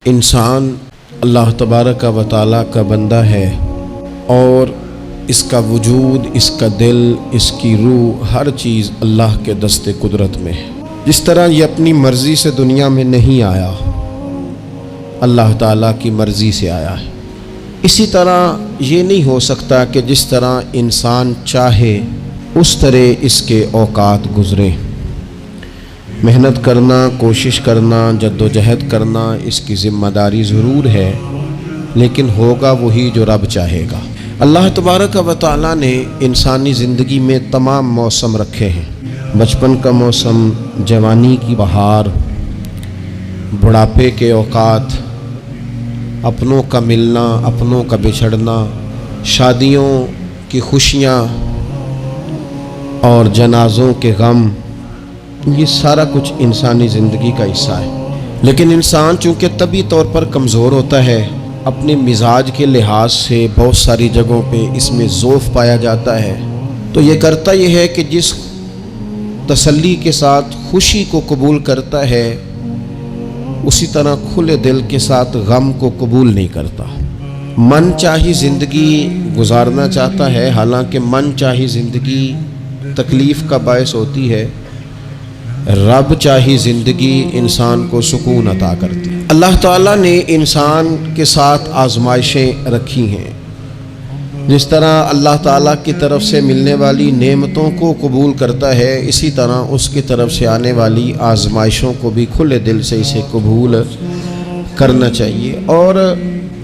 انسان اللہ تبارک و تعالیٰ کا بندہ ہے اور اس کا وجود، اس کا دل، اس کی روح، ہر چیز اللہ کے دست قدرت میں ہے۔ جس طرح یہ اپنی مرضی سے دنیا میں نہیں آیا، اللہ تعالیٰ کی مرضی سے آیا ہے۔ اسی طرح یہ نہیں ہو سکتا کہ جس طرح انسان چاہے اس طرح اس کے اوقات گزرے۔ محنت کرنا، کوشش کرنا، جد و جہد کرنا اس کی ذمہ داری ضرور ہے، لیکن ہوگا وہی جو رب چاہے گا۔ اللہ تبارک و تعالیٰ نے انسانی زندگی میں تمام موسم رکھے ہیں۔ بچپن کا موسم، جوانی کی بہار، بڑھاپے کے اوقات، اپنوں کا ملنا، اپنوں کا بچھڑنا، شادیوں کی خوشیاں اور جنازوں کے غم، یہ سارا کچھ انسانی زندگی کا حصہ ہے۔ لیکن انسان چونکہ طبعی طور پر کمزور ہوتا ہے، اپنے مزاج کے لحاظ سے بہت ساری جگہوں پہ اس میں ضعف پایا جاتا ہے، تو یہ کرتا یہ ہے کہ جس تسلی کے ساتھ خوشی کو قبول کرتا ہے، اسی طرح کھلے دل کے ساتھ غم کو قبول نہیں کرتا۔ من چاہی زندگی گزارنا چاہتا ہے، حالانکہ من چاہی زندگی تکلیف کا باعث ہوتی ہے۔ رب چاہی زندگی انسان کو سکون عطا کرتی ہے۔ اللہ تعالیٰ نے انسان کے ساتھ آزمائشیں رکھی ہیں۔ جس طرح اللہ تعالیٰ کی طرف سے ملنے والی نعمتوں کو قبول کرتا ہے، اسی طرح اس کی طرف سے آنے والی آزمائشوں کو بھی کھلے دل سے اسے قبول کرنا چاہیے۔ اور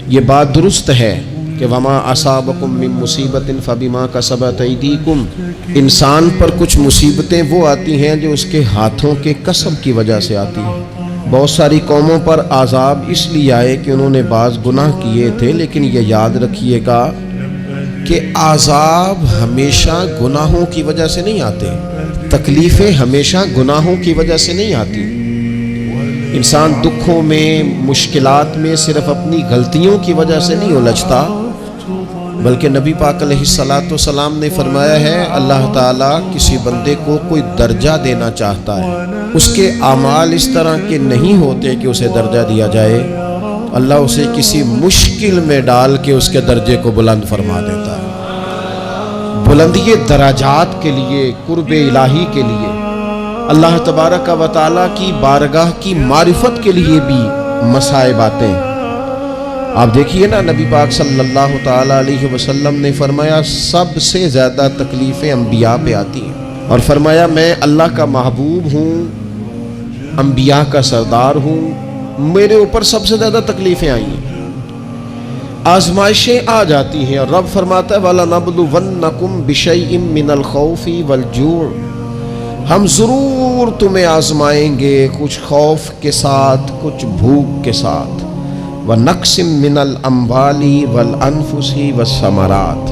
یہ بات درست ہے کہ وما اصابکم من مصیبت فبما کسبت ایدیکم، انسان پر کچھ مصیبتیں وہ آتی ہیں جو اس کے ہاتھوں کے کسب کی وجہ سے آتی ہیں۔ بہت ساری قوموں پر عذاب اس لیے آئے کہ انہوں نے بعض گناہ کیے تھے، لیکن یہ یاد رکھیے گا کہ عذاب ہمیشہ گناہوں کی وجہ سے نہیں آتے، تکلیفیں ہمیشہ گناہوں کی وجہ سے نہیں آتی۔ انسان دکھوں میں، مشکلات میں صرف اپنی غلطیوں کی وجہ سے نہیں الجھتا، بلکہ نبی پاک علیہ الصلاۃ والسلام نے فرمایا ہے، اللہ تعالیٰ کسی بندے کو کوئی درجہ دینا چاہتا ہے، اس کے اعمال اس طرح کے نہیں ہوتے کہ اسے درجہ دیا جائے، اللہ اسے کسی مشکل میں ڈال کے اس کے درجے کو بلند فرما دیتا ہے۔ بلندی درجات کے لیے، قرب الہی کے لیے، اللہ تبارک و تعالیٰ کی بارگاہ کی معرفت کے لیے بھی مصائب آتے ہیں۔ آپ دیکھیے نا، نبی پاک صلی اللہ تعالیٰ علیہ وسلم نے فرمایا سب سے زیادہ تکلیفیں انبیاء پہ آتی ہیں، اور فرمایا میں اللہ کا محبوب ہوں، انبیاء کا سردار ہوں، میرے اوپر سب سے زیادہ تکلیفیں آئی ہیں، آزمائشیں آ جاتی ہیں، اور رب فرماتا ہے وَلَنَبْلُوَنَّكُمْ بِشَيْءٍ مِّنَ الْخَوْفِ وَالْجُوعِ، ہم ضرور تمہیں آزمائیں گے، کچھ خوف کے ساتھ، کچھ بھوک کے ساتھ، وَنَقْسٍ مِّنَ الْأَمْوَالِ وَالْأَنفُسِ وَالثَّمَرَاتِ،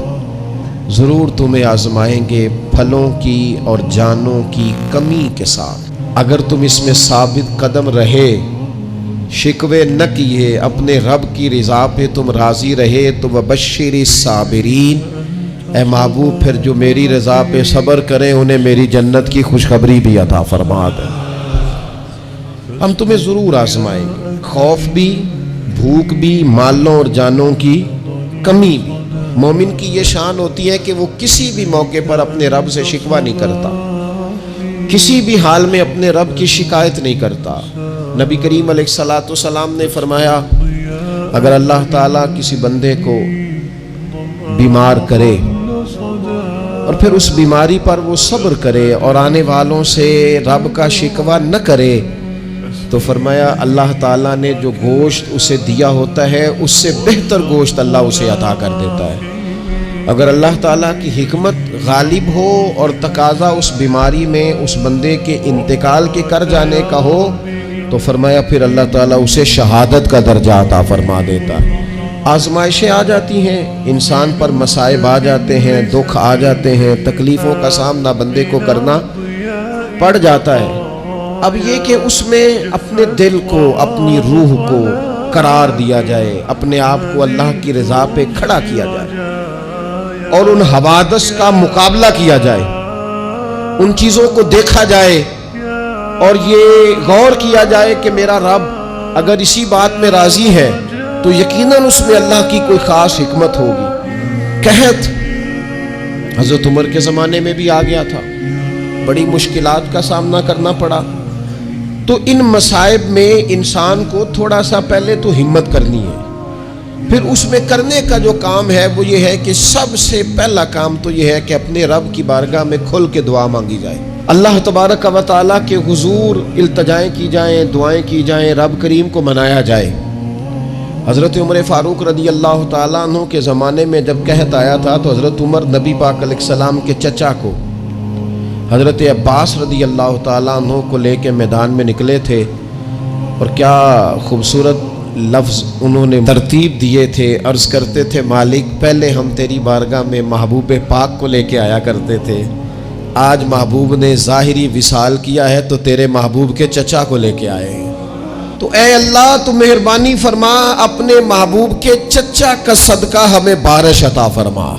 ضرور تمہیں آزمائیں گے پھلوں کی اور جانوں کی کمی کے ساتھ۔ اگر تم اس میں ثابت قدم رہے، شکوے نہ کیے، اپنے رب کی رضا پہ تم راضی رہے، تو وَبَشِّرِ الصَّابِرِينَ، اے محبوب پھر جو میری رضا پہ صبر کریں انہیں میری جنت کی خوشخبری بھی عطا فرما دے۔ ہم تمہیں ضرور آزمائیں گے، خوف بھی، بھوک بھی، مالوں اور جانوں کی کمی بھی۔ مومن کی یہ شان ہوتی ہے کہ وہ کسی بھی موقع پر اپنے رب سے شکوہ نہیں کرتا، کسی بھی حال میں اپنے رب کی شکایت نہیں کرتا۔ نبی کریم علیہ الصلاۃ والسلام نے فرمایا، اگر اللہ تعالیٰ کسی بندے کو بیمار کرے اور پھر اس بیماری پر وہ صبر کرے اور آنے والوں سے رب کا شکوہ نہ کرے، تو فرمایا اللہ تعالیٰ نے جو گوشت اسے دیا ہوتا ہے اس سے بہتر گوشت اللہ اسے عطا کر دیتا ہے۔ اگر اللہ تعالیٰ کی حکمت غالب ہو اور تقاضا اس بیماری میں اس بندے کے انتقال کے کر جانے کا ہو، تو فرمایا پھر اللہ تعالیٰ اسے شہادت کا درجہ عطا فرما دیتا ہے۔ آزمائشیں آ جاتی ہیں، انسان پر مصائب آ جاتے ہیں، دکھ آ جاتے ہیں، تکلیفوں کا سامنا بندے کو کرنا پڑ جاتا ہے۔ اب یہ کہ اس میں اپنے دل کو، اپنی روح کو قرار دیا جائے، اپنے آپ کو اللہ کی رضا پہ کھڑا کیا جائے، اور ان حوادث کا مقابلہ کیا جائے، ان چیزوں کو دیکھا جائے، اور یہ غور کیا جائے کہ میرا رب اگر اسی بات میں راضی ہے تو یقیناً اس میں اللہ کی کوئی خاص حکمت ہوگی۔ قحط حضرت عمر کے زمانے میں بھی آ گیا تھا، بڑی مشکلات کا سامنا کرنا پڑا۔ تو ان مصائب میں انسان کو تھوڑا سا پہلے تو ہمت کرنی ہے، پھر اس میں کرنے کا جو کام ہے وہ یہ ہے کہ سب سے پہلا کام تو یہ ہے کہ اپنے رب کی بارگاہ میں کھل کے دعا مانگی جائے، اللہ تبارک و تعالیٰ کے حضور التجائیں کی جائیں، دعائیں کی جائیں، رب کریم کو منایا جائے۔ حضرت عمر فاروق رضی اللہ تعالیٰ عنہ کے زمانے میں جب قحط آیا تھا تو حضرت عمر نبی پاک علیہ السلام کے چچا کو حضرت عباس رضی اللہ تعالیٰ عنہ کو لے کے میدان میں نکلے تھے، اور کیا خوبصورت لفظ انہوں نے ترتیب دیے تھے۔ عرض کرتے تھے مالک پہلے ہم تیری بارگاہ میں محبوب پاک کو لے کے آیا کرتے تھے، آج محبوب نے ظاہری وصال کیا ہے تو تیرے محبوب کے چچا کو لے کے آئے ہیں، تو اے اللہ تو مہربانی فرما اپنے محبوب کے چچا کا صدقہ ہمیں بارش عطا فرما۔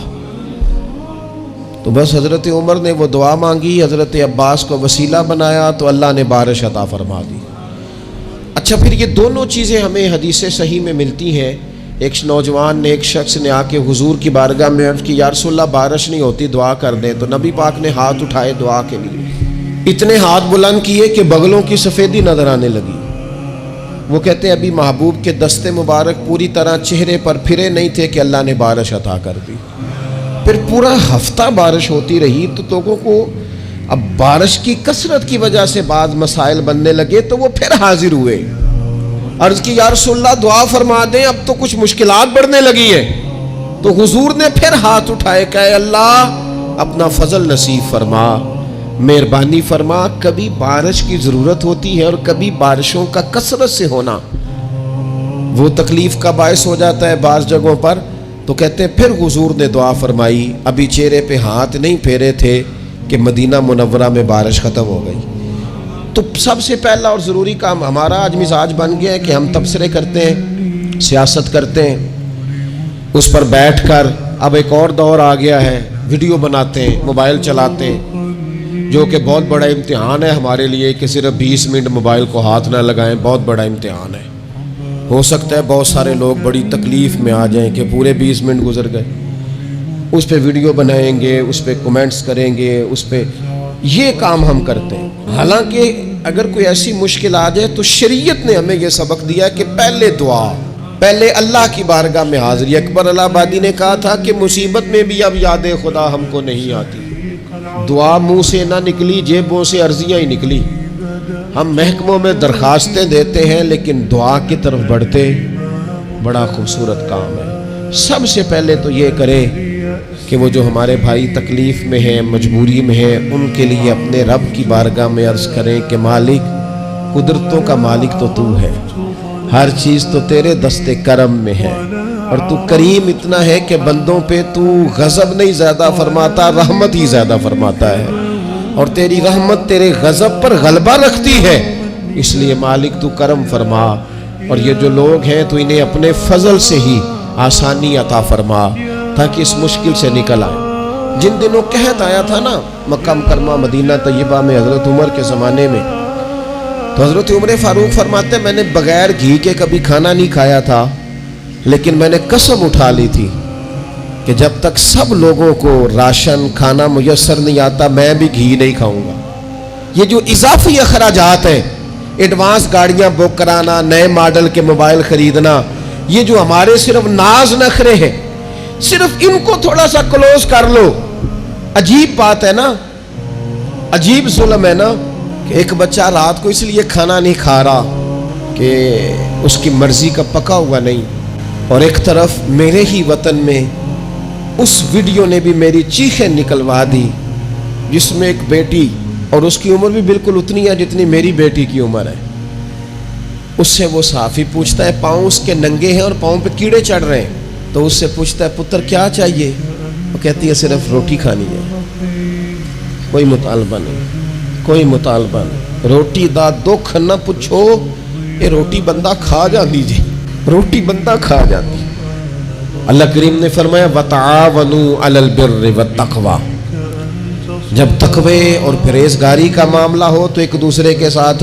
تو بس حضرت عمر نے وہ دعا مانگی، حضرت عباس کو وسیلہ بنایا تو اللہ نے بارش عطا فرما دی۔ اچھا، پھر یہ دونوں چیزیں ہمیں حدیث صحیح میں ملتی ہیں۔ ایک نوجوان نے، ایک شخص نے آ کے حضور کی بارگاہ میں عرض کی یا رسول اللہ بارش نہیں ہوتی، دعا کر دیں، تو نبی پاک نے ہاتھ اٹھائے دعا کے لیے، اتنے ہاتھ بلند کیے کہ بغلوں کی سفیدی نظر آنے لگی۔ وہ کہتے ہیں ابھی محبوب کے دستے مبارک پوری طرح چہرے پر پھرے نہیں تھے کہ اللہ نے بارش عطا کر دی۔ پھر پورا ہفتہ بارش ہوتی رہی تو لوگوں کو اب بارش کی کثرت کی وجہ سے بعض مسائل بننے لگے، تو وہ پھر حاضر ہوئے، عرض کی یا رسول اللہ دعا فرما دیں، اب تو کچھ مشکلات بڑھنے لگی ہیں۔ تو حضور نے پھر ہاتھ اٹھائے کہ اے اللہ اپنا فضل نصیب فرما، مہربانی فرما، کبھی بارش کی ضرورت ہوتی ہے اور کبھی بارشوں کا کثرت سے ہونا وہ تکلیف کا باعث ہو جاتا ہے بعض جگہوں پر۔ تو کہتے ہیں پھر حضور نے دعا فرمائی، ابھی چہرے پہ ہاتھ نہیں پھیرے تھے کہ مدینہ منورہ میں بارش ختم ہو گئی۔ تو سب سے پہلا اور ضروری کام ہمارا آج مزاج بن گیا ہے کہ ہم تبصرے کرتے ہیں، سیاست کرتے ہیں، اس پر بیٹھ کر، اب ایک اور دور آ گیا ہے، ویڈیو بناتے ہیں، موبائل چلاتے ہیں، جو کہ بہت بڑا امتحان ہے ہمارے لیے کہ صرف 20 منٹ موبائل کو ہاتھ نہ لگائیں، بہت بڑا امتحان ہے۔ ہو سکتا ہے بہت سارے لوگ بڑی تکلیف میں آ جائیں کہ پورے 20 منٹ گزر گئے، اس پہ ویڈیو بنائیں گے، اس پہ کومنٹس کریں گے، اس پہ یہ کام ہم کرتے ہیں۔ حالانکہ اگر کوئی ایسی مشکل آ جائے تو شریعت نے ہمیں یہ سبق دیا کہ پہلے دعا، پہلے اللہ کی بارگاہ میں حاضری۔ اکبر الہ آبادی نے کہا تھا کہ مصیبت میں بھی اب یاد خدا ہم کو نہیں آتی، دعا منہ سے نہ نکلی، جیبوں سے عرضیاں ہی نکلی۔ ہم محکموں میں درخواستیں دیتے ہیں لیکن دعا کی طرف بڑھتے بڑا خوبصورت کام ہے۔ سب سے پہلے تو یہ کریں کہ وہ جو ہمارے بھائی تکلیف میں ہیں، مجبوری میں ہیں، ان کے لیے اپنے رب کی بارگاہ میں عرض کریں کہ مالک، قدرتوں کا مالک تو تو ہے، ہر چیز تو تیرے دستے کرم میں ہے، اور تو کریم اتنا ہے کہ بندوں پہ تو غضب نہیں زیادہ فرماتا، رحمت ہی زیادہ فرماتا ہے، اور تیری رحمت تیرے غضب پر غلبہ رکھتی ہے، اس لیے مالک تو کرم فرما، اور یہ جو لوگ ہیں تو انہیں اپنے فضل سے ہی آسانی عطا فرما تاکہ اس مشکل سے نکل آئیں۔ جن دنوں قحط آیا تھا نا مکہ مکرمہ مدینہ طیبہ میں حضرت عمر کے زمانے میں، تو حضرت عمر فاروق فرماتے ہیں میں نے بغیر گھی کے کبھی کھانا نہیں کھایا تھا، لیکن میں نے قسم اٹھا لی تھی کہ جب تک سب لوگوں کو راشن کھانا میسر نہیں آتا میں بھی گھی نہیں کھاؤں گا۔ یہ جو اضافی اخراجات ہیں، ایڈوانس گاڑیاں بک کرانا، نئے ماڈل کے موبائل خریدنا، یہ جو ہمارے صرف ناز نخرے ہیں، صرف ان کو تھوڑا سا کلوز کر لو۔ عجیب بات ہے نا، عجیب ظلم ہے نا کہ ایک بچہ رات کو اس لیے کھانا نہیں کھا رہا کہ اس کی مرضی کا پکا ہوا نہیں، اور ایک طرف میرے ہی وطن میں اس ویڈیو نے بھی میری چیخیں نکلوا دی جس میں ایک بیٹی، اور اس کی عمر بھی بالکل اتنی ہے جتنی میری بیٹی کی عمر ہے، اس سے وہ صحافی پوچھتا ہے، پاؤں اس کے ننگے ہیں اور پاؤں پہ کیڑے چڑھ رہے ہیں، تو اس سے پوچھتا ہے پتر کیا چاہیے؟ وہ کہتی ہے صرف روٹی کھانی ہے، کوئی مطالبہ نہیں، کوئی مطالبہ نہیں، روٹی دا دکھ نہ پوچھو، یہ روٹی بندہ کھا جاتی جی، روٹی بندہ کھا جاتی۔ اللہ کریم نے فرمایا وَتَعَاوَنُوا عَلَى الْبِرِّ وَالتَّقْوَى، جب تقوی اور پرہیزگاری کا معاملہ ہو تو ایک دوسرے کے ساتھ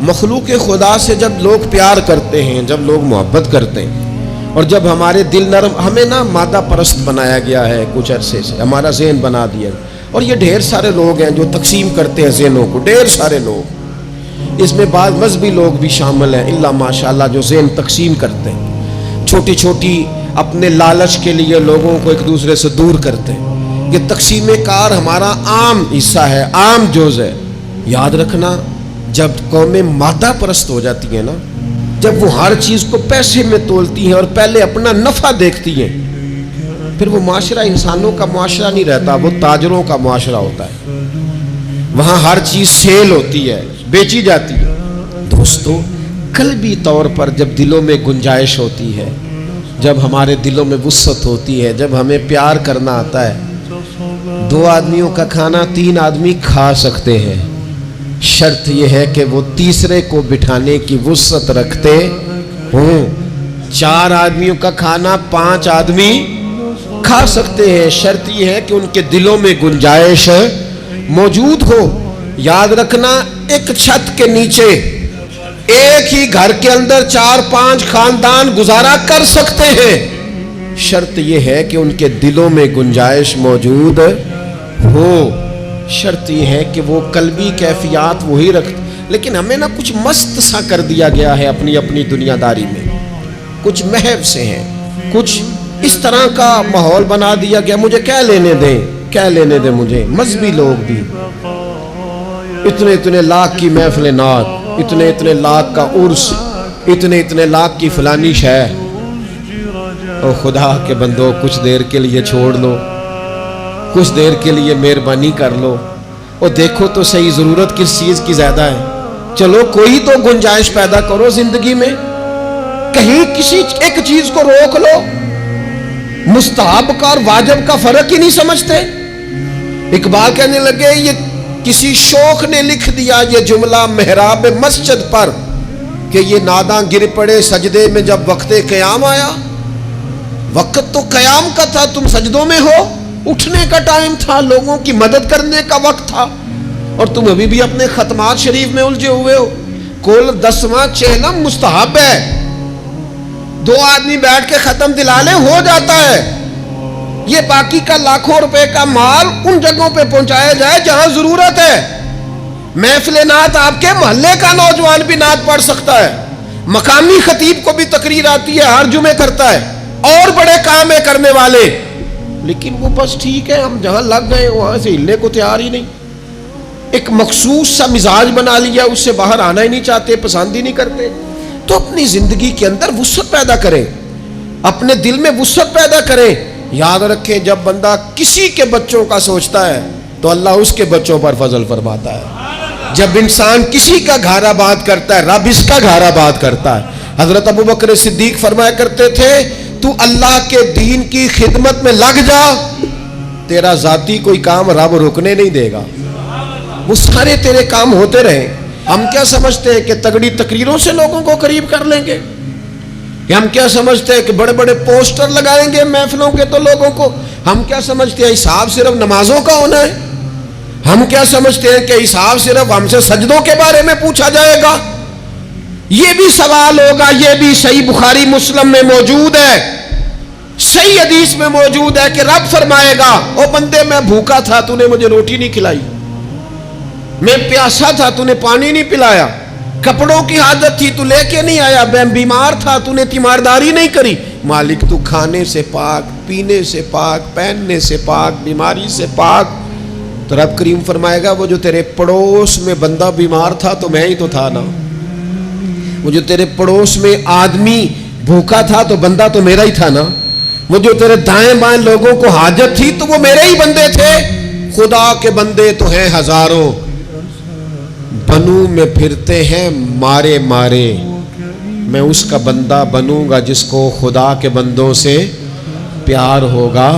مخلوق خدا سے جب لوگ پیار کرتے ہیں، جب لوگ محبت کرتے ہیں، اور جب ہمارے دل نرم، ہمیں نا مادہ پرست بنایا گیا ہے کچھ عرصے سے، ہمارا ذہن بنا دیا ہے، اور یہ ڈھیر سارے لوگ ہیں جو تقسیم کرتے ہیں ذہنوں کو، ڈھیر سارے لوگ، اس میں بعض مذہبی لوگ بھی شامل ہیں اللہ ماشاءاللہ، جو ذہن تقسیم کرتے ہیں، چھوٹی چھوٹی اپنے لالچ کے لیے لوگوں کو ایک دوسرے سے دور کرتے ہیں۔ یہ تقسیم کار ہمارا عام حصہ ہے، عام جز ہے۔ یاد رکھنا، جب قومیں مادہ پرست ہو جاتی ہیں نا، جب وہ ہر چیز کو پیسے میں تولتی ہیں اور پہلے اپنا نفع دیکھتی ہیں، پھر وہ معاشرہ انسانوں کا معاشرہ نہیں رہتا، وہ تاجروں کا معاشرہ ہوتا ہے۔ وہاں ہر چیز سیل ہوتی ہے، بیچی جاتی ہے۔ دوستو، قلبی طور پر جب دلوں میں گنجائش ہوتی ہے، جب ہمارے دلوں میں وسعت ہوتی ہے، جب ہمیں پیار کرنا آتا ہے، 2 آدمیوں کا کھانا 3 آدمی کھا سکتے ہیں، شرط یہ ہے کہ وہ تیسرے کو بٹھانے کی وسعت رکھتے ہوں۔ 4 آدمیوں کا کھانا 5 آدمی کھا سکتے ہیں، شرط یہ ہے کہ ان کے دلوں میں گنجائش موجود ہو۔ یاد رکھنا، ایک چھت کے نیچے ایک ہی گھر کے اندر 4-5 خاندان گزارا کر سکتے ہیں، شرط یہ ہے کہ ان کے دلوں میں گنجائش موجود ہو، شرط یہ ہے کہ وہ قلبی کیفیات وہی رکھتے۔ لیکن ہمیں نا کچھ مست سا کر دیا گیا ہے اپنی اپنی دنیا داری میں، کچھ محب سے ہیں، کچھ اس طرح کا ماحول بنا دیا گیا، مجھے کیا لینے دیں مجھے۔ مذہبی لوگ بھی اتنے لاکھ کی محفل نعت، اتنے لاکھ کا عرس، اتنے لاکھ کی فلانی شے۔ او خدا کے بندو، کچھ دیر کے لیے چھوڑ لو، کچھ دیر کے لیے مہربانی کر لو، اور دیکھو تو صحیح ضرورت کس چیز کی زیادہ ہے۔ چلو کوئی تو گنجائش پیدا کرو زندگی میں، کہیں کسی ایک چیز کو روک لو۔ مستحب کا اور واجب کا فرق ہی نہیں سمجھتے۔ اقبال کہنے لگے، یہ کسی شوخ نے لکھ دیا یہ جملہ محراب مسجد پر، کہ یہ ناداں گر پڑے سجدے میں جب وقت قیام آیا۔ وقت تو قیام کا تھا، تم سجدوں میں ہو، اٹھنے کا ٹائم تھا، لوگوں کی مدد کرنے کا وقت تھا، اور تم ابھی بھی اپنے ختمات شریف میں الجھے ہوئے ہو۔ کل 10واں چہلم مستحب ہے، 2 آدمی بیٹھ کے ختم دلا لیں، ہو جاتا ہے۔ یہ باقی کا لاکھوں روپے کا مال ان جگہوں پہ پہنچایا جائے جہاں ضرورت ہے۔ محفل نعت آپ کے محلے کا نوجوان بھی نعت پڑھ سکتا ہے، مقامی خطیب کو بھی تقریر آتی ہے، ہر جمعے کرتا ہے، اور بڑے کام ہے کرنے والے، لیکن وہ بس ٹھیک ہے، ہم جہاں لگ گئے وہاں سے ہلنے کو تیار ہی نہیں، ایک مخصوص سا مزاج بنا لیا، اس سے باہر آنا ہی نہیں چاہتے، پسند ہی نہیں کرتے۔ تو اپنی زندگی کے اندر وسعت پیدا کریں، اپنے دل میں وسعت پیدا کریں۔ یاد رکھیں، جب بندہ کسی کے بچوں کا سوچتا ہے تو اللہ اس کے بچوں پر فضل فرماتا ہے۔ جب انسان کسی کا گھر آباد کرتا ہے، رب اس کا گھر آباد کرتا ہے۔ حضرت ابوبکر صدیق فرمایا کرتے تھے، تو اللہ کے دین کی خدمت میں لگ جا، تیرا ذاتی کوئی کام رب رکنے نہیں دے گا، وہ سارے تیرے کام ہوتے رہیں۔ ہم کیا سمجھتے ہیں کہ تگڑی تقریروں سے لوگوں کو قریب کر لیں گے؟ ہم کیا سمجھتے ہیں کہ بڑے بڑے پوسٹر لگائیں گے محفلوں کے تو لوگوں کو؟ ہم کیا سمجھتے ہیں حساب صرف نمازوں کا ہونا ہے؟ ہم کیا سمجھتے ہیں کہ حساب صرف ہم سے سجدوں کے بارے میں پوچھا جائے گا؟ یہ بھی سوال ہوگا، یہ بھی صحیح بخاری مسلم میں موجود ہے، صحیح حدیث میں موجود ہے کہ رب فرمائے گا، او بندے میں بھوکا تھا تو نے مجھے روٹی نہیں کھلائی، میں پیاسا تھا تو نے پانی نہیں پلایا، کپڑوں کی حاجت تھی تو لے کے نہیں آیا، میں بیمار تھا تو نے تیمارداری نہیں کری۔ مالک تو کھانے سے پاک، پینے سے پاک، پہننے سے پاک، بیماری سے پاک۔ تو رب کریم فرمائے گا، وہ جو تیرے پڑوس میں بندہ بیمار تھا تو میں ہی تو تھا نا، وہ جو تیرے پڑوس میں آدمی بھوکا تھا تو بندہ تو میرا ہی تھا نا، وہ جو تیرے دائیں بائیں لوگوں کو حاجت تھی تو وہ میرے ہی بندے تھے۔ خدا کے بندے تو ہیں ہزاروں، بنوں میں پھرتے ہیں مارے مارے، میں اس کا بندہ بنوں گا جس کو خدا کے بندوں سے پیار ہوگا۔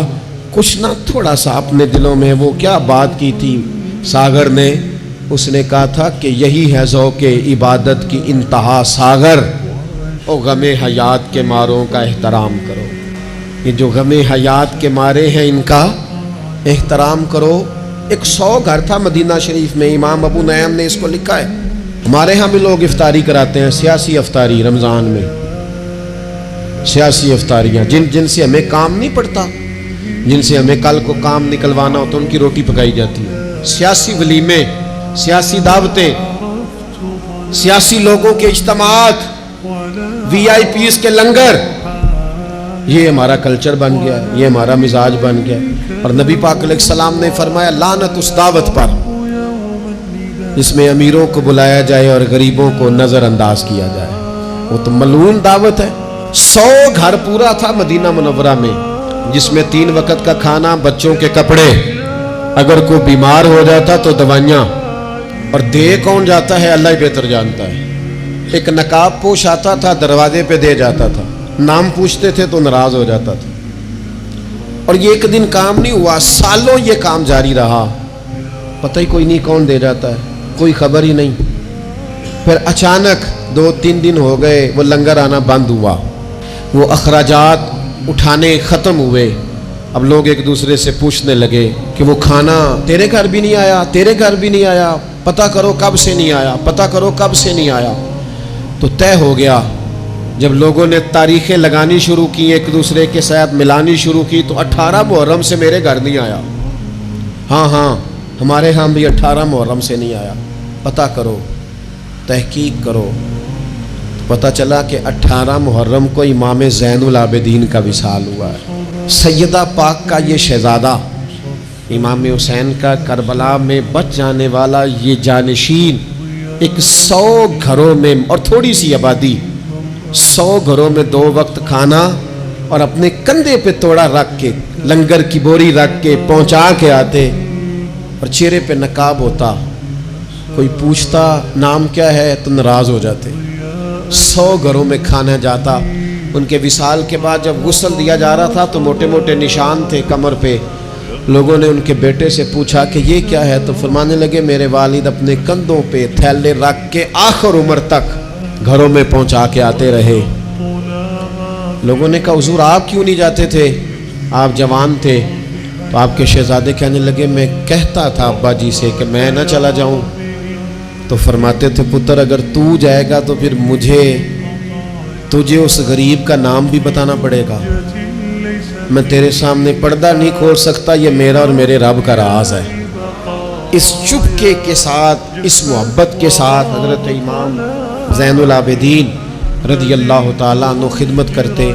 کچھ نہ تھوڑا سا اپنے دلوں میں وہ کیا بات کی تھی ساگر نے، اس نے کہا تھا کہ یہی ہے ذوق عبادت کی انتہا ساگر، او غم حیات کے ماروں کا احترام کرو۔ یہ جو غم حیات کے مارے ہیں ان کا احترام کرو۔ ایک 100 گھر تھا مدینہ شریف میں، امام ابو نعیم نے اس کو لکھا ہے، ہمارے ہاں بھی لوگ افطاری کراتے ہیں، سیاسی افطاری رمضان میں، سیاسی افطاریاں جن سے ہمیں کام نہیں پڑتا، جن سے ہمیں کل کو کام نکلوانا ہوتا، ان کی روٹی پکائی جاتی ہے۔ سیاسی ولیمے، سیاسی دعوتیں، سیاسی لوگوں کے اجتماعات، وی آئی پیز کے لنگر، یہ ہمارا کلچر بن گیا، یہ ہمارا مزاج بن گیا۔ اور نبی پاک علیہ السلام نے فرمایا لعنت اس دعوت پر جس میں امیروں کو بلایا جائے اور غریبوں کو نظر انداز کیا جائے، وہ تو ملعون دعوت ہے۔ 100 گھر پورا تھا مدینہ منورہ میں، جس میں 3 وقت کا کھانا، بچوں کے کپڑے، اگر کوئی بیمار ہو جاتا تو دوائیاں، اور دے کون جاتا ہے اللہ ہی بہتر جانتا ہے۔ ایک نقاب پوش آتا تھا، دروازے پہ دے جاتا تھا، نام پوچھتے تھے تو ناراض ہو جاتا تھا۔ اور یہ ایک دن کام نہیں ہوا، سالوں یہ کام جاری رہا، پتہ ہی کوئی نہیں کون دے جاتا ہے، کوئی خبر ہی نہیں۔ پھر اچانک 2-3 دن ہو گئے، وہ لنگر آنا بند ہوا، وہ اخراجات اٹھانے ختم ہوئے۔ اب لوگ ایک دوسرے سے پوچھنے لگے کہ وہ کھانا تیرے گھر بھی نہیں آیا، تیرے گھر بھی نہیں آیا، پتہ کرو کب سے نہیں آیا، پتہ کرو کب سے نہیں آیا۔ تو طے ہو گیا، جب لوگوں نے تاریخیں لگانی شروع کی، ایک دوسرے کے ساتھ ملانی شروع کی، تو 18 محرم سے میرے گھر نہیں آیا، ہاں ہمارے ہاں بھی 18 محرم سے نہیں آیا، پتہ کرو، تحقیق کرو۔ پتہ چلا کہ 18 محرم کو امام زین العابدین کا وصال ہوا ہے۔ سیدہ پاک کا یہ شہزادہ، امام حسین کا کربلا میں بچ جانے والا یہ جانشین، ایک 100 گھروں میں، اور تھوڑی سی آبادی، 100 گھروں میں 2 وقت کھانا، اور اپنے کندھے پہ توڑا رکھ کے، لنگر کی بوری رکھ کے پہنچا کے آتے، اور چہرے پہ نقاب ہوتا، کوئی پوچھتا نام کیا ہے تو ناراض ہو جاتے۔ 100 گھروں میں کھانا جاتا۔ ان کے وصال کے بعد جب غسل دیا جا رہا تھا تو موٹے موٹے نشان تھے کمر پہ۔ لوگوں نے ان کے بیٹے سے پوچھا کہ یہ کیا ہے، تو فرمانے لگے میرے والد اپنے کندھوں پہ تھیلے رکھ کے آخر عمر تک گھروں میں پہنچا کے آتے رہے۔ لوگوں نے کہا حضور آپ کیوں نہیں جاتے تھے، آپ جوان تھے؟ تو آپ کے شہزادے کہنے لگے میں کہتا تھا ابا جی سے کہ میں نہ چلا جاؤں، تو فرماتے تھے پتر اگر تو جائے گا تو پھر تجھے اس غریب کا نام بھی بتانا پڑے گا، میں تیرے سامنے پردہ نہیں کھول سکتا، یہ میرا اور میرے رب کا راز ہے۔ اس چپکے کے ساتھ، اس محبت کے ساتھ حضرت امام زین العابدین رضی اللہ تعالیٰ عنہ خدمت کرتے۔